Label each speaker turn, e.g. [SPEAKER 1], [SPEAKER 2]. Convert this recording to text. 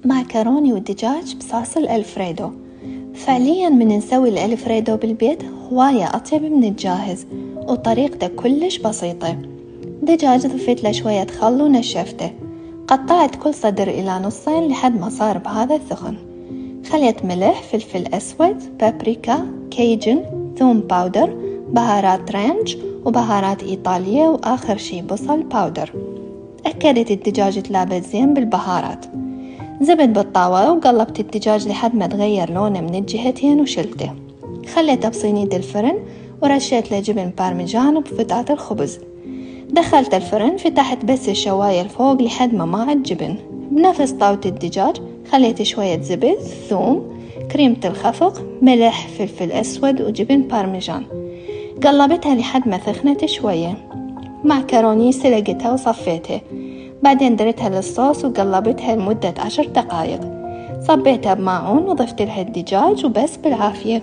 [SPEAKER 1] معكروني والدجاج بصوص الألفريدو. فعليا من نسوي الألفريدو بالبيت هواية أطيب من الجاهز، وطريقته كلش بسيطة. دجاج ضفيت له شوية خل ونشفته، قطعت كل صدر إلى نصين لحد ما صار بهذا الثخن. خليت ملح، فلفل أسود، بابريكا، كيجن، ثوم باودر، بهارات رانش وبهارات إيطالية، وآخر شي بصل باودر. أكدت الدجاج تلابت زين بالبهارات. زبت بالطاوة وقلبت الدجاج لحد ما تغير لونه من الجهتين وشلته. خليته بصينية الفرن ورشيت له جبن بارميجان وبفتات الخبز. دخلت الفرن، فتحت بس الشواية الفوق لحد ما ماعت جبن. بنفس طاوة الدجاج خليت شوية زبد، ثوم، كريمة الخفق، ملح، فلفل أسود وجبن بارميجان. قلبتها لحد ما ثخنت شوية. معكروني سلقتها وصفيتها، بعدين دريتها للصوص وقلبتها لمدة 10 دقائق. صبيتها بماعون وضفت لها الدجاج وبس بالعافية.